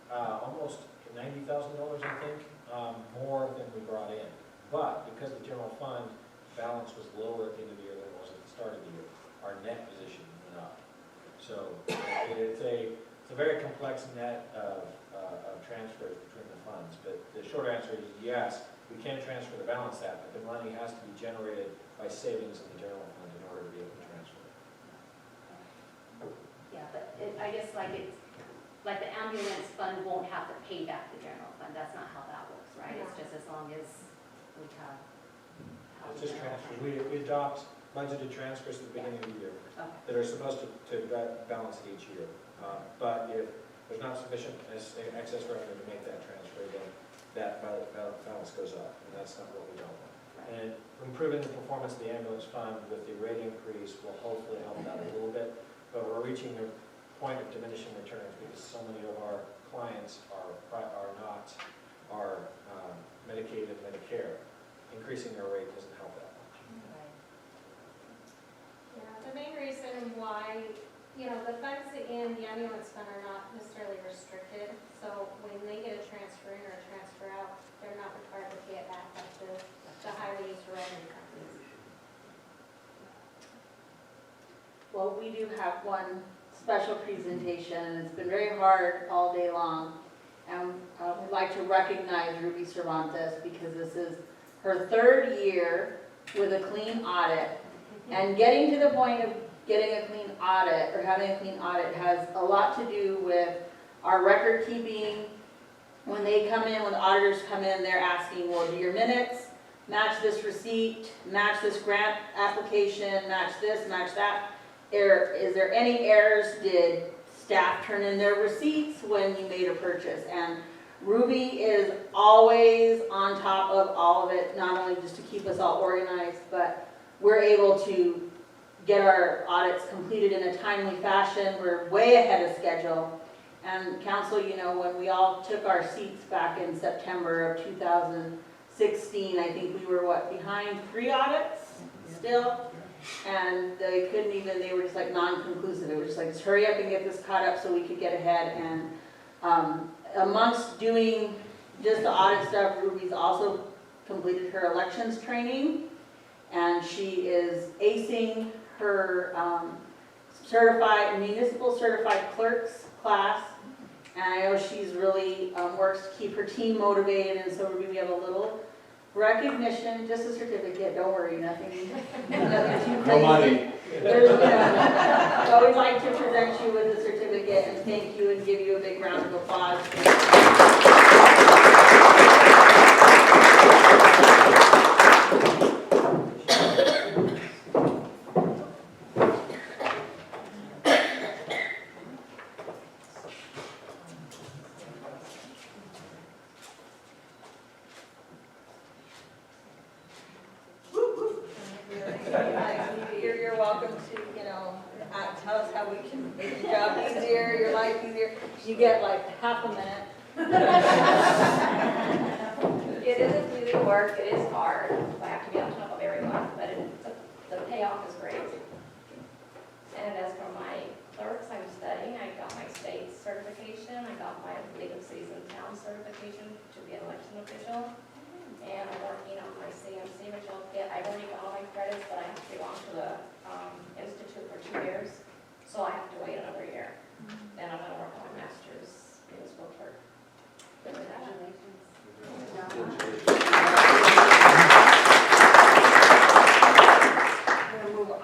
almost $90,000, I think, more than we brought in. But because the general fund balance was lower at the end of the year than it was at the start of the year, our net position went up. So it's a very complex net of transfers between the funds. But the short answer is yes, we can transfer the balance that, but the money has to be generated by savings in the general fund in order to be able to transfer it. Yeah, but I guess like it's, like the ambulance fund won't have to pay back the general fund. That's not how that works, right? It's just as long as we have. It's just transfers. We adopt budgeted transfers at the beginning of the year Okay. that are supposed to balance it each year. But if there's not sufficient excess revenue to make that transfer, then that balance goes up, and that's not what we don't want. And improving the performance of the ambulance fund with the rate increase will hopefully help that a little bit, but we're reaching the point of diminishing returns because so many of our clients are Medicaid and Medicare. Increasing their rate doesn't help that much. Yeah, the main reason why, the funds in the ambulance fund are not necessarily restricted. So when they get a transfer in or a transfer out, they're not required to pay it back like the highly used revenue companies. Well, we do have one special presentation. It's been very hard all day long. And we'd like to recognize Ruby Cervantes because this is her third year with a clean audit. And getting to the point of getting a clean audit or having a clean audit has a lot to do with our record keeping. When they come in, when the auditors come in, they're asking, well, do your minutes match this receipt, match this grant application, match this, match that? Is there any errors? Did staff turn in their receipts when you made a purchase? And Ruby is always on top of all of it, not only just to keep us all organized, but we're able to get our audits completed in a timely fashion. We're way ahead of schedule. And council, when we all took our seats back in September of 2016, I think we were, behind 3 audits still? And they couldn't even, they were just like non-conclusive. It was just like, just hurry up and get this caught up so we could get ahead. And amongst doing just the audit stuff, Ruby's also completed her elections training. And she is acing her municipal certified clerks class. And I know she's really works to keep her team motivated. And so Ruby, we have a little recognition, just a certificate, don't worry, nothing too crazy. No money. So we'd like to present you with a certificate and thank you and give you a big round of applause. You're welcome to, tell us how we can make your job easier, your life easier. You get like half a minute. It isn't easy work, it is hard, I have to be on top of everyone, but the payoff is great. And as for my clerks, I'm studying, I got my state certification, I got my League of Cities and Towns certification to be an election official. And I'm working on my CMC, which I've already got all my credits, but I have to go on to the Institute for 2 years. So I have to wait another year. Then I'm gonna work on my master's municipal clerk. Congratulations. We'll move on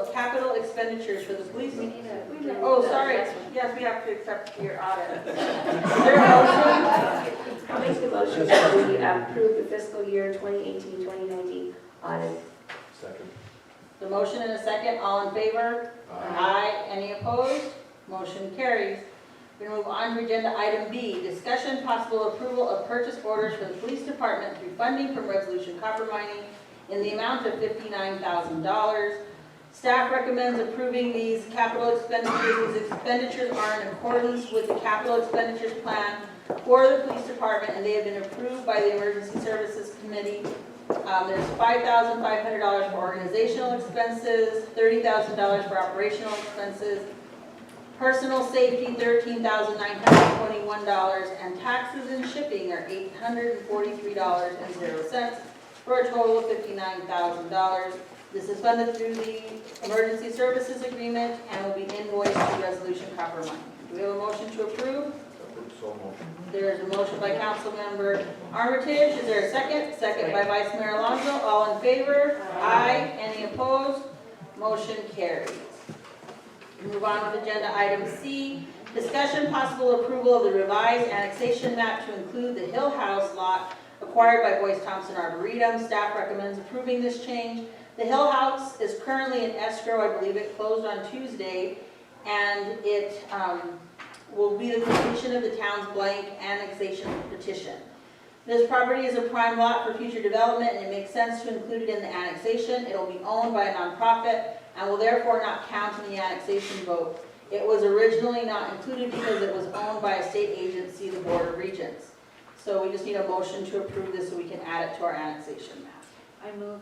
of capital expenditures for the police. We need a. Oh, sorry, yes, we have to accept your audit. Is there a motion? I'll make the motion that we approve the fiscal year 2018-2019 audit. Second. The motion and a second, all in favor? Aye. Any opposed? Motion carries. We're going to move on to agenda item B, discussion possible approval of purchase orders for the police department through funding from Resolution Copper Mining in the amount of $59,000. Staff recommends approving these capital expenditures. These expenditures are in accordance with the capital expenditures plan for the police department, and they have been approved by the Emergency Services Committee. There's $5,500 for organizational expenses, $30,000 for operational expenses, personal safety, $13,921, and taxes and shipping are $843.00, for a total of $59,000. This is funded through the Emergency Services Agreement and will be invoiced to Resolution Copper Mining. Do we have a motion to approve? So motion. There's a motion by Councilmember Armitage. Is there a second? Second by Vice Mayor Alonso. All in favor? Aye. Any opposed? Motion carries. Move on with agenda item C, discussion possible approval of the revised annexation map to include the Hill House lot acquired by Boyce Thompson Arboretum. Staff recommends approving this change. The Hill House is currently in escrow. I believe it closed on Tuesday, and it will be the completion of the town's blank annexation petition. This property is a prime lot for future development, and it makes sense to include it in the annexation. It will be owned by a nonprofit and will therefore not count in the annexation vote. It was originally not included because it was owned by a state agency, the Board of Regents. So we just need a motion to approve this so we can add it to our annexation map. I move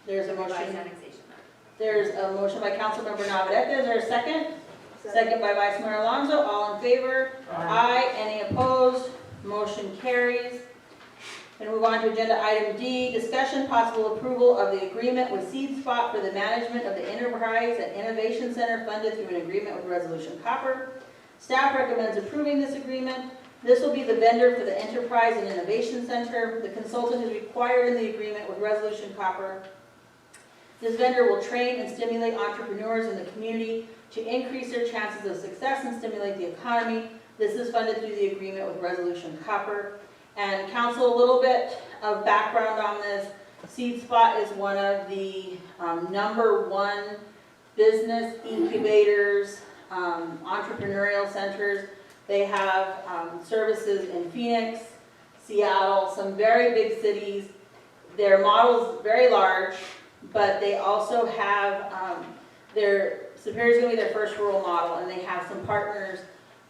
There's a the revised motion. annexation map. There's a motion by Councilmember Navarrete. Is there a second? Second by Vice Mayor Alonso. All in favor? Aye. Any opposed? Motion carries. And move on to agenda item D, discussion possible approval of the agreement with Seed Spot for the management of the Enterprise and Innovation Center funded through an agreement with Resolution Copper. Staff recommends approving this agreement. This will be the vendor for the Enterprise and Innovation Center. The consultant is required in the agreement with Resolution Copper. This vendor will train and stimulate entrepreneurs in the community to increase their chances of success and stimulate the economy. This is funded through the agreement with Resolution Copper. And council, a little bit of background on this. Seed Spot is one of the #1 business incubators, entrepreneurial centers. They have services in Phoenix, Seattle, some very big cities. Their model's very large, but they also have, Superior's gonna be their first rural model, and they have some partners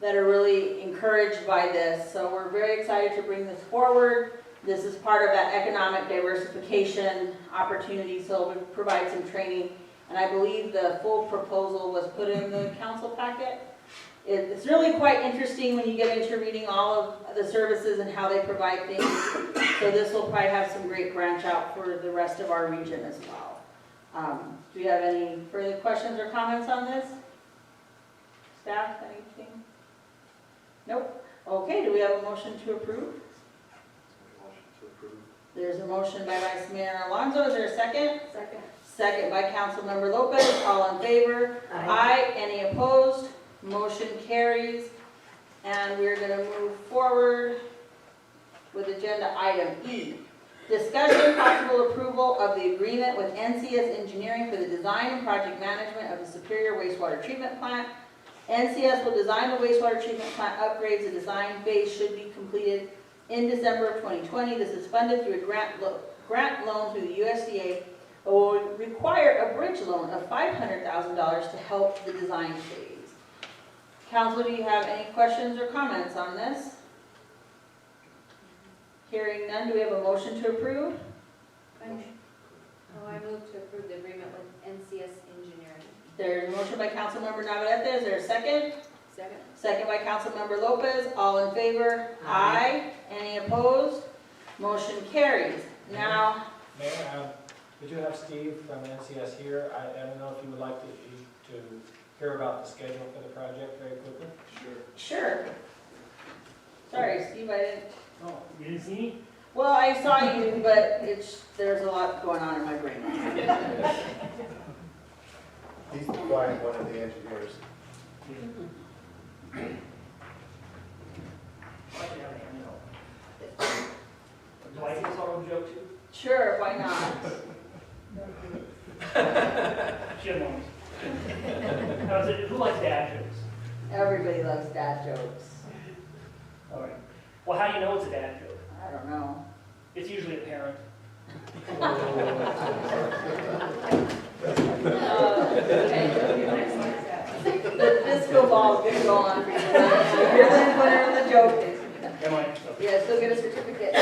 that are really encouraged by this. So we're very excited to bring this forward. This is part of that economic diversification opportunity, so we'll provide some training. And I believe the full proposal was put in the council packet. It's really quite interesting when you get into reading all of the services and how they provide things. So this will probably have some great branch out for the rest of our region as well. Do you have any further questions or comments on this? Staff, anything? Nope. Okay, do we have a motion to approve? Motion to approve. There's a motion by Vice Mayor Alonso. Is there a second? Second. Second by Councilmember Lopez. All in favor? Aye. Any opposed? Motion carries. And we're going to move forward with agenda item E. Discussion possible approval of the agreement with NCS Engineering for the design and project management of the Superior Wastewater Treatment Plant. NCS will design the wastewater treatment plant upgrades. The design phase should be completed in December of 2020. This is funded through a grant loan through the USDA, but will require a bridge loan of $500,000 to help the design phase. Council, do you have any questions or comments on this? Hearing none, do we have a motion to approve? I move to approve the agreement with NCS Engineering. There's a motion by Councilmember Navarrete. Is there a second? Second. Second by Councilmember Lopez. All in favor? Aye. Any opposed? Motion carries. Now, Mayor, we do have Steve from NCS here. I don't know if you would like to hear about the schedule for the project very quickly. sure. Sorry, Steve, I didn't. Oh, you didn't see me? Well, I saw you, but there's a lot going on in my brain. He's quite one of the engineers. Do I get sort of a joke too? Sure, why not? Jim owns. Who likes dad jokes? Everybody loves dad jokes. All right. Well, how do you know it's a dad joke? I don't know. It's usually a parent. The disco ball's gonna go on for you. You're the winner of the joke. Am I? Yeah, still get a certificate.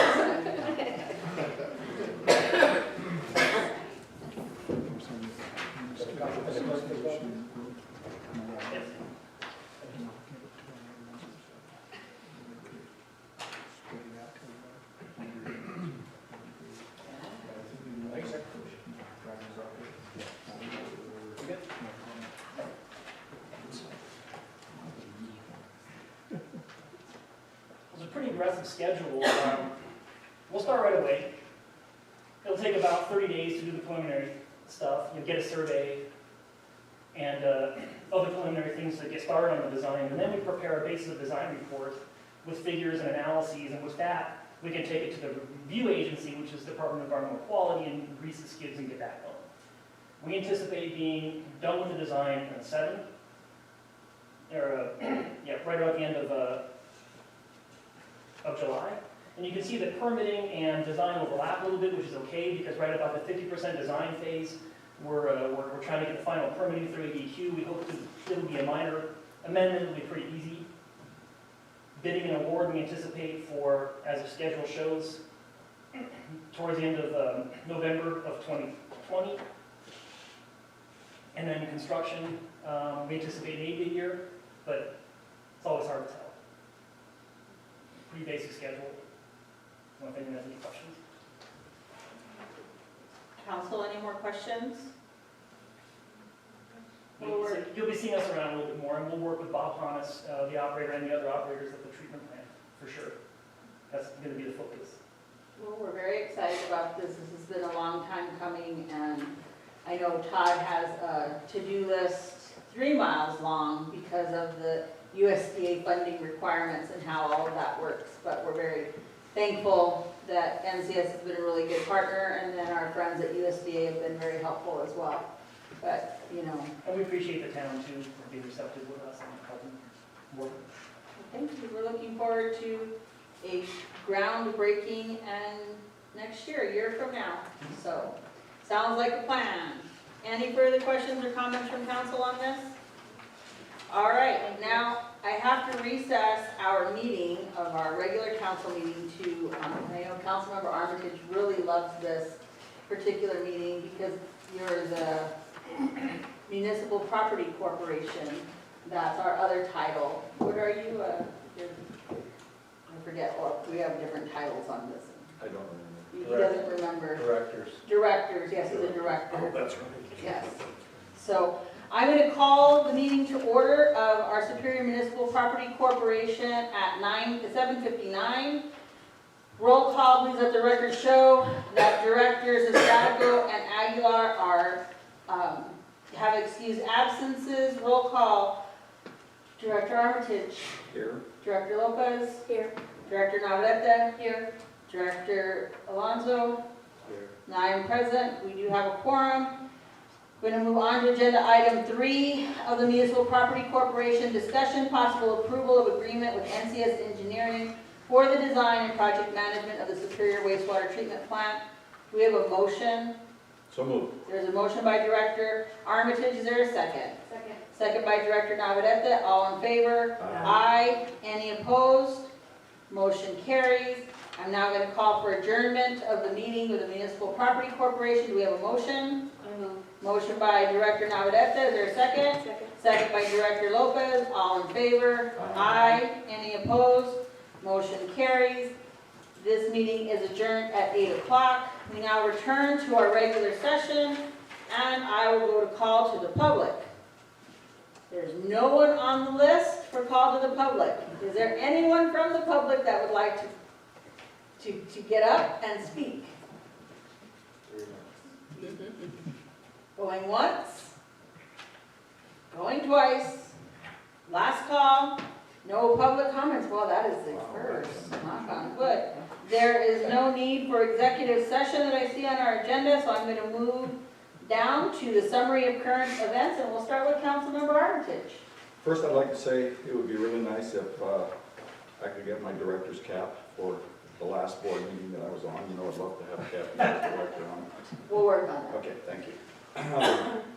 It's a pretty aggressive schedule. We'll start right away. It'll take about 30 days to do the preliminary stuff. You'll get a survey and other preliminary things to get started on the design. And then we prepare a basis of design report with figures and analyses. And with that, we can take it to the review agency, which is Department of Environmental Quality, and grease the skids and get that going. We anticipate being done with the design on the 7th, or right around the end of July. And you can see that permitting and design overlap a little bit, which is okay, because right about the 50% design phase, we're trying to get the final permitting through ADQ. We hope it'll be a minor amendment, it'll be pretty easy. Bidding and award we anticipate for, as the schedule shows, towards the end of November of 2020. And then construction, we anticipate maybe a year, but it's always hard to tell. Pretty basic schedule. I don't know if anyone has any questions. Council, any more questions? So you'll be seeing us around a little bit more, and we'll work with Bob Thomas, the operator, and the other operators at the treatment plant, for sure. That's going to be the focus. Well, we're very excited about this. This has been a long time coming, and I know Todd has a to-do list 3 miles long because of the USDA funding requirements and how all of that works. But we're very thankful that NCS has been a really good partner, and then our friends at USDA have been very helpful as well. But, you know. And we appreciate the town, too, for being receptive with us and helping work. Thank you. We're looking forward to a groundbreaking and next year, a year from now. So, sounds like a plan. Any further questions or comments from council on this? All right, now I have to recess our meeting of our regular council meeting to, I know Councilmember Armitage really loves this particular meeting because you're the Municipal Property Corporation. That's our other title. What are you? I forget, well, we have different titles on this. I don't remember. He doesn't remember. Directors. Directors, yes, he's a director. Oh, that's right. Yes. So I'm going to call the meeting to order of our Superior Municipal Property Corporation at 7:59. Roll call, please let the record show that directors Estatico and Aguilar have excused absences. Roll call. Director Armitage. Here. Director Lopez. Here. Director Navarrete. Here. Director Alonso. Here. And I am present. We do have a quorum. We're going to move on to agenda item 3 of the Municipal Property Corporation, discussion possible approval of agreement with NCS Engineering for the design and project management of the Superior Wastewater Treatment Plant. We have a motion. So moved. There's a motion by Director Armitage. Is there a second? Second. Second by Director Navarrete. All in favor? Aye. Aye. Any opposed? Motion carries. I'm now going to call for adjournment of the meeting with the Municipal Property Corporation. Do we have a motion? Motion by Director Navarrete. Is there a second? Second. Second by Director Lopez. All in favor? Aye. Any opposed? Motion carries. This meeting is adjourned at 8 o'clock. We now return to our regular session, and I will go to call to the public. There's no one on the list for call to the public. Is there anyone from the public that would like to get up and speak? Going once, you twice. Last call, no public comments. Well, that is the first, knock on wood. There is no need for executive session that I see on our agenda, so I'm gonna move down to the summary of current events, and we'll start with Councilmember Armitage. First, I'd like to say it would be really nice if I could get my director's cap for the last board meeting that I was on. You know, I'd love to have a cap as director on. We'll work on that. Okay, thank you.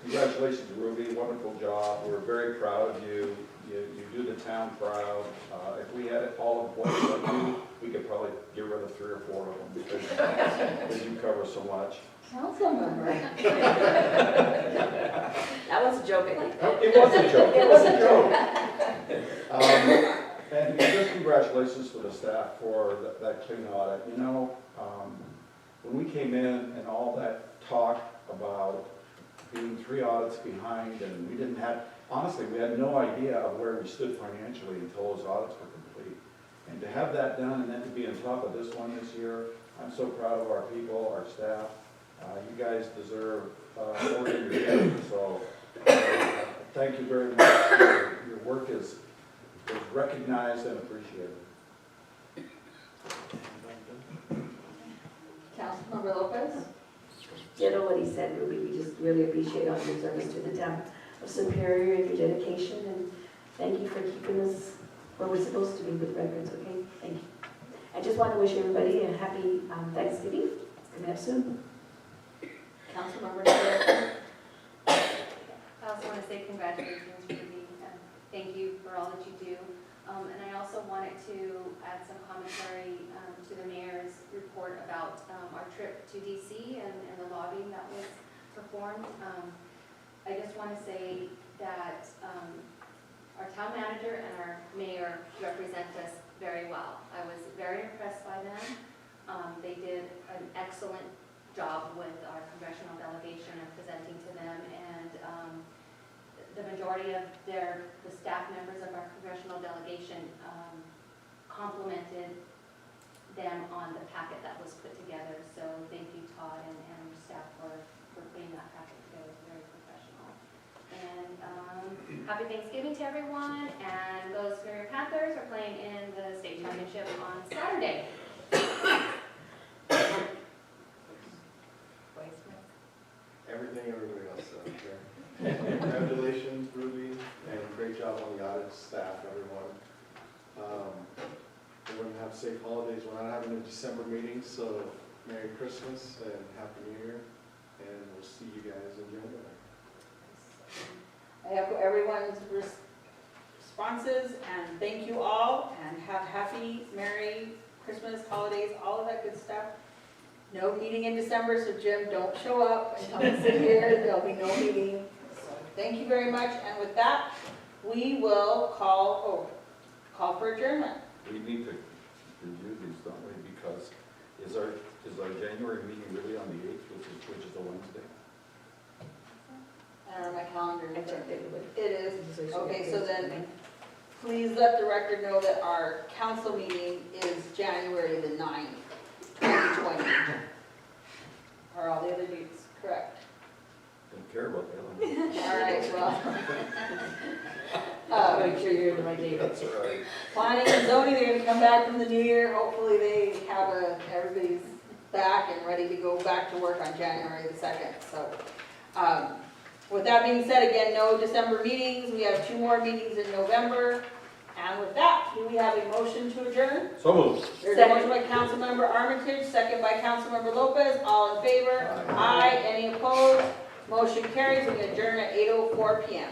Congratulations, Ruby, wonderful job. We're very proud of you. You do the town proud. If we had it all employees like you, we could probably get rid of 3 or 4 of them because you cover so much. Councilmember. That was a joke, I think. It was a joke. It was a joke. And just congratulations to the staff for that clean audit. You know, when we came in and all that talk about being 3 audits behind, and we didn't have, honestly, we had no idea of where we stood financially until those audits were complete. And to have that done and then to be on top of this one this year, I'm so proud of our people, our staff. You guys deserve more than you're getting, so thank you very much. Your work is recognized and appreciated. Councilmember Lopez. You know what he said, Ruby, we just really appreciate all your service to the town of Superior and your dedication, and thank you for keeping us where we're supposed to be with records, okay? Thank you. I just want to wish everybody a happy Thanksgiving. It's coming up soon. Councilmember Director. I also want to say congratulations, Ruby, and thank you for all that you do. And I also wanted to add some commentary to the mayor's report about our trip to DC and the lobbying that was performed. I just want to say that our town manager and our mayor represent us very well. I was very impressed by them. They did an excellent job with our congressional delegation and presenting to them, and the majority of the staff members of our congressional delegation complimented them on the packet that was put together. So thank you, Todd, and your staff for putting that packet together. It's very professional. And happy Thanksgiving to everyone, and those Superior Panthers are playing in the state championship on Saturday. Everything everybody else said, okay? Congratulations, Ruby, and great job on the audit staff, everyone. We're going to have safe holidays. We're not having a December meeting, so Merry Christmas and Happy New Year, and we'll see you guys in January. I echo everyone's responses, and thank you all, and have happy, Merry Christmas, holidays, all of that good stuff. No meeting in December, so Jim, don't show up and come and sit here. There'll be no meeting. So thank you very much, and with that, we will call for adjournment. We need to review these, don't we? Because is our January meeting really on the 8th, which is a Wednesday? I don't know my calendar. I checked it. It is. Okay, so then, please let the record know that our council meeting is January the 9th, 2020. Are all the other dates correct? Don't care about that. All right, well. Make sure you're in the right date. That's all right. Planning and zoning, they're gonna come back from the new year. Hopefully they have everybody's back and ready to go back to work on January the 2nd. So, with that being said, again, no December meetings. We have 2 more meetings in November. And with that, do we have a motion to adjourn? So moved. There's a motion by Councilmember Armitage, second by Councilmember Lopez. All in favor? Aye. Any opposed? Motion carries. We adjourn at 8:04 p.m.